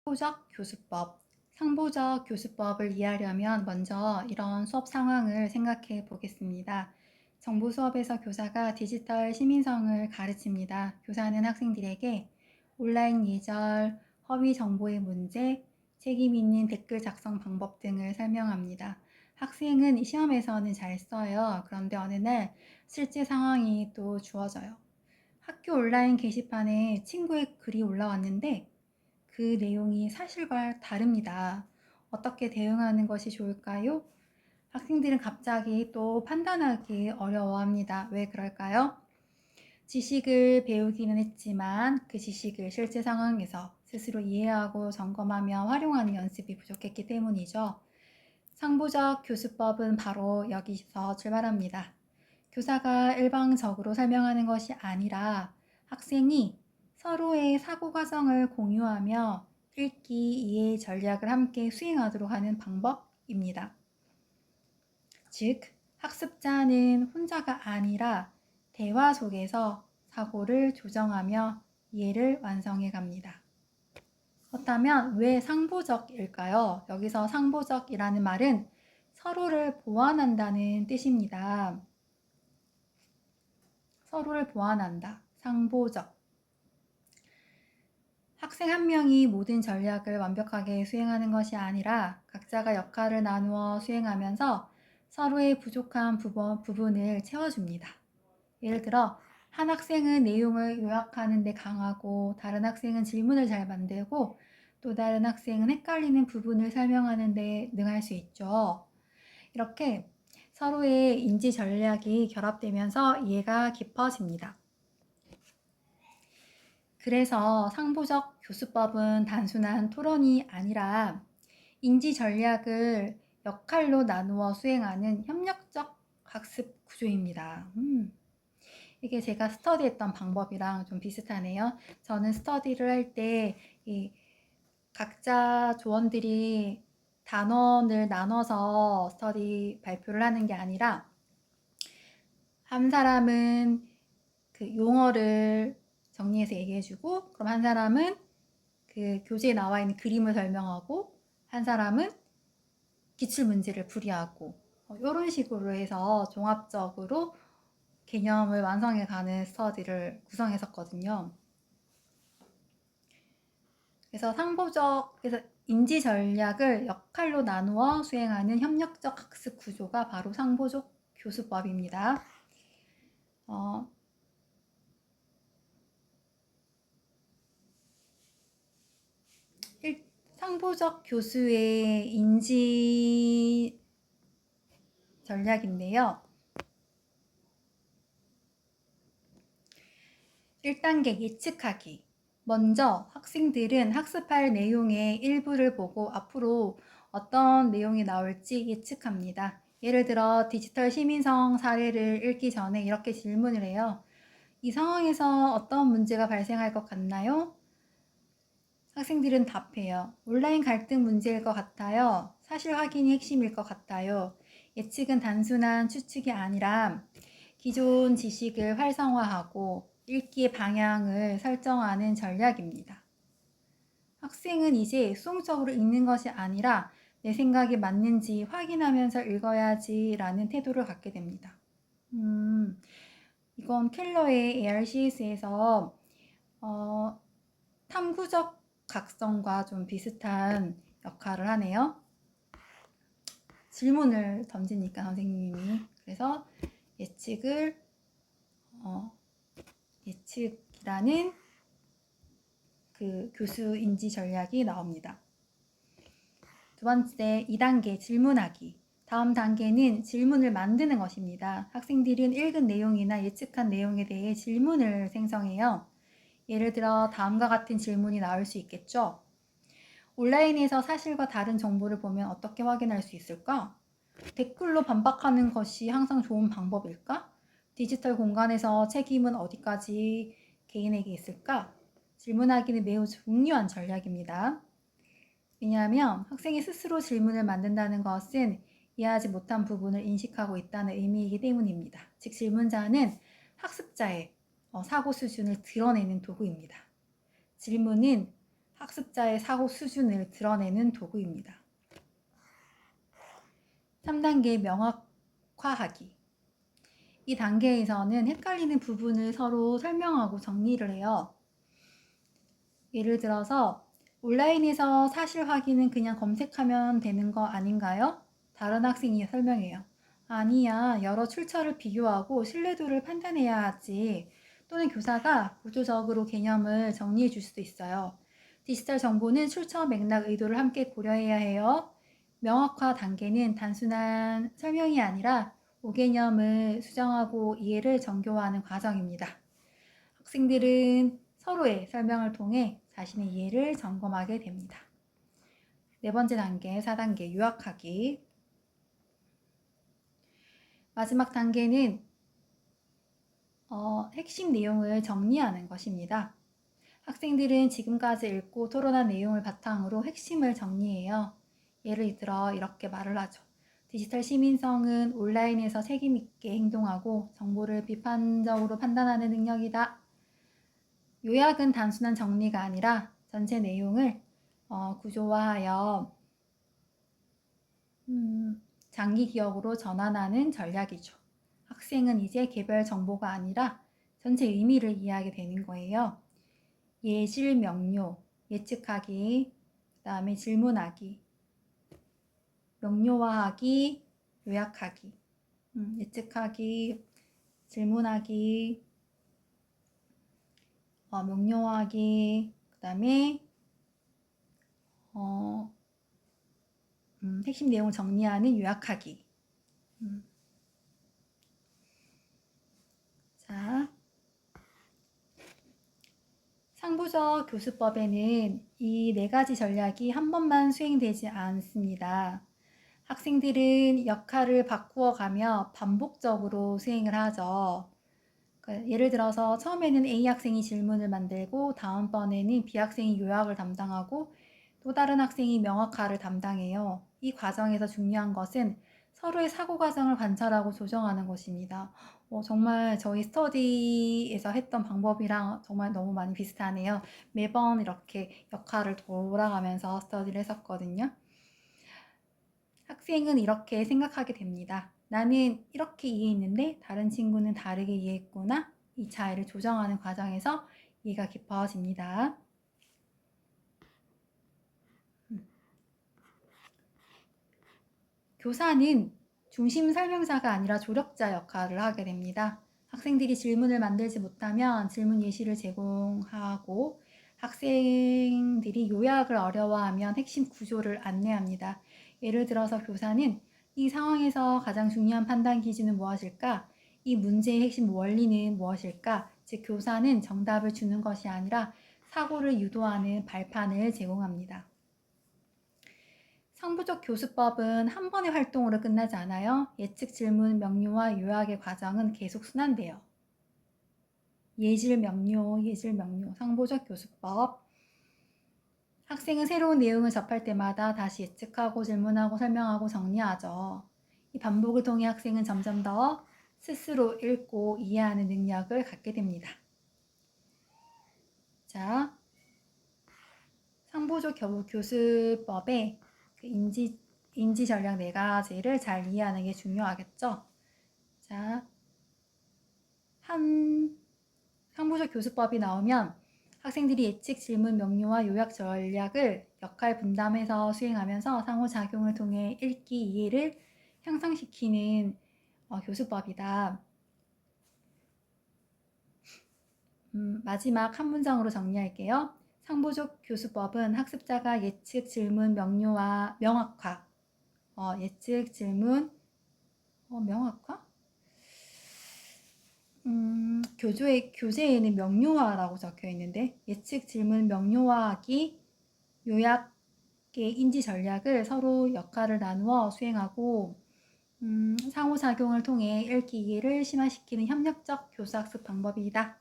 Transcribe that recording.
상보적 교수법. 상보적 교수법을 이해하려면 먼저 이런 수업 상황을 생각해 보겠습니다. 정보 수업에서 교사가 디지털 시민성을 가르칩니다. 교사는 학생들에게 온라인 예절, 허위 정보의 문제, 책임 있는 댓글 작성 방법 등을 설명합니다. 학생은 시험에서는 잘 써요. 그런데 어느 날 실제 상황이 또 주어져요. 학교 온라인 게시판에 친구의 글이 올라왔는데 그 내용이 사실과 다릅니다. 어떻게 대응하는 것이 좋을까요? 학생들은 갑자기 또 판단하기 어려워합니다. 왜 그럴까요? 지식을 배우기는 했지만 그 지식을 실제 상황에서 스스로 이해하고 점검하며 활용하는 연습이 부족했기 때문이죠. 상부적 교수법은 바로 여기서 출발합니다. 교사가 일방적으로 설명하는 것이 아니라 학생이 서로의 사고 과정을 공유하며 읽기, 이해 전략을 함께 수행하도록 하는 방법입니다. 즉, 학습자는 혼자가 아니라 대화 속에서 사고를 조정하며 이해를 완성해 갑니다. 그렇다면 왜 상보적일까요? 여기서 상보적이라는 말은 서로를 보완한다는 뜻입니다. 서로를 보완한다. 상보적. 학생 한 명이 모든 전략을 완벽하게 수행하는 것이 아니라 각자가 역할을 나누어 수행하면서 서로의 부족한 부분을 채워줍니다. 예를 들어 한 학생은 내용을 요약하는 데 강하고 다른 학생은 질문을 잘 만들고 또 다른 학생은 헷갈리는 부분을 설명하는 데 능할 수 있죠. 이렇게 서로의 인지 전략이 결합되면서 이해가 깊어집니다. 그래서 상보적 교수법은 단순한 토론이 아니라 인지 전략을 역할로 나누어 수행하는 협력적 학습 구조입니다. 이게 제가 스터디했던 방법이랑 좀 비슷하네요. 저는 스터디를 할 때 각자 조원들이 단원을 나눠서 스터디 발표를 하는 게 아니라 한 사람은 그 용어를 정리해서 얘기해주고 그럼 한 사람은 그 교재에 나와 있는 그림을 설명하고 한 사람은 기출문제를 풀이하고 이런 식으로 해서 종합적으로 개념을 완성해가는 스터디를 구성했었거든요. 그래서 그래서 인지 전략을 역할로 나누어 수행하는 협력적 학습 구조가 바로 상보적 교수법입니다. 상보적 교수의 인지 전략인데요. 1단계 예측하기. 먼저 학생들은 학습할 내용의 일부를 보고 앞으로 어떤 내용이 나올지 예측합니다. 예를 들어 디지털 시민성 사례를 읽기 전에 이렇게 질문을 해요. 이 상황에서 어떤 문제가 발생할 것 같나요? 학생들은 답해요. 온라인 갈등 문제일 것 같아요. 사실 확인이 핵심일 것 같아요. 예측은 단순한 추측이 아니라 기존 지식을 활성화하고 읽기의 방향을 설정하는 전략입니다. 학생은 이제 수동적으로 읽는 것이 아니라 내 생각이 맞는지 확인하면서 읽어야지 라는 태도를 갖게 됩니다. 이건 켈러의 ARCS에서 탐구적 각성과 좀 비슷한 역할을 하네요. 질문을 던지니까 선생님이 그래서 예측이라는 그 교수 인지 전략이 나옵니다. 두 번째 2단계 질문하기. 다음 단계는 질문을 만드는 것입니다. 학생들은 읽은 내용이나 예측한 내용에 대해 질문을 생성해요. 예를 들어 다음과 같은 질문이 나올 수 있겠죠. 온라인에서 사실과 다른 정보를 보면 어떻게 확인할 수 있을까? 댓글로 반박하는 것이 항상 좋은 방법일까? 디지털 공간에서 책임은 어디까지 개인에게 있을까? 질문하기는 매우 중요한 전략입니다. 왜냐하면 학생이 스스로 질문을 만든다는 것은 이해하지 못한 부분을 인식하고 있다는 의미이기 때문입니다. 즉 질문자는 학습자의 사고 수준을 드러내는 도구입니다. 질문은 학습자의 사고 수준을 드러내는 도구입니다. 3단계 명확화하기. 이 단계에서는 헷갈리는 부분을 서로 설명하고 정리를 해요. 예를 들어서 온라인에서 사실 확인은 그냥 검색하면 되는 거 아닌가요? 다른 학생이 설명해요. 아니야, 여러 출처를 비교하고 신뢰도를 판단해야 하지. 또는 교사가 구조적으로 개념을 정리해 줄 수도 있어요. 디지털 정보는 출처, 맥락, 의도를 함께 고려해야 해요. 명확화 단계는 단순한 설명이 아니라 5개념을 수정하고 이해를 정교화하는 과정입니다. 학생들은 서로의 설명을 통해 자신의 이해를 점검하게 됩니다. 네 번째 단계, 4단계 요약하기. 마지막 단계는 핵심 내용을 정리하는 것입니다. 학생들은 지금까지 읽고 토론한 내용을 바탕으로 핵심을 정리해요. 예를 들어 이렇게 말을 하죠. 디지털 시민성은 온라인에서 책임있게 행동하고 정보를 비판적으로 판단하는 능력이다. 요약은 단순한 정리가 아니라 전체 내용을 구조화하여 장기 기억으로 전환하는 전략이죠. 학생은 이제 개별 정보가 아니라 전체 의미를 이해하게 되는 거예요. 예실 명료, 예측하기, 그 다음에 질문하기, 명료화하기, 요약하기, 예측하기, 질문하기, 명료화하기, 그 다음에 핵심 내용을 정리하는 요약하기. 자, 상부적 교수법에는 이 4가지 전략이 한 번만 수행되지 않습니다. 학생들은 역할을 바꾸어 가며 반복적으로 수행을 하죠. 예를 들어서 처음에는 A 학생이 질문을 만들고 다음번에는 B 학생이 요약을 담당하고 또 다른 학생이 명확화를 담당해요. 이 과정에서 중요한 것은 서로의 사고 과정을 관찰하고 조정하는 것입니다. 정말 저희 스터디에서 했던 방법이랑 정말 너무 많이 비슷하네요. 매번 이렇게 역할을 돌아가면서 스터디를 했었거든요. 학생은 이렇게 생각하게 됩니다. 나는 이렇게 이해했는데 다른 친구는 다르게 이해했구나. 이 차이를 조정하는 과정에서 이해가 깊어집니다. 교사는 중심 설명자가 아니라 조력자 역할을 하게 됩니다. 학생들이 질문을 만들지 못하면 질문 예시를 제공하고 학생들이 요약을 어려워하면 핵심 구조를 안내합니다. 예를 들어서 교사는 이 상황에서 가장 중요한 판단 기준은 무엇일까? 이 문제의 핵심 원리는 무엇일까? 즉 교사는 정답을 주는 것이 아니라 사고를 유도하는 발판을 제공합니다. 상부적 교수법은 한 번의 활동으로 끝나지 않아요. 예측 질문 명료와 요약의 과정은 계속 순환돼요. 예질 명료, 상부적 교수법. 학생은 새로운 내용을 접할 때마다 다시 예측하고 질문하고 설명하고 정리하죠. 이 반복을 통해 학생은 점점 더 스스로 읽고 이해하는 능력을 갖게 됩니다. 자, 상부적 교수법의 인지 전략 4가지를 잘 이해하는 게 중요하겠죠. 자, 상부적 교수법이 나오면 학생들이 예측, 질문, 명료와 요약 전략을 역할 분담해서 수행하면서 상호작용을 통해 읽기, 이해를 향상시키는 교수법이다. 마지막 한 문장으로 정리할게요. 상부적 교수법은 학습자가 예측, 질문, 명료와 명확화, 예측, 질문, 명확화? 교재에는 명료화라고 적혀 있는데 예측, 질문, 명료화하기, 요약의 인지 전략을 서로 역할을 나누어 수행하고 상호작용을 통해 읽기 이해를 심화시키는 협력적 교수학습 방법이다.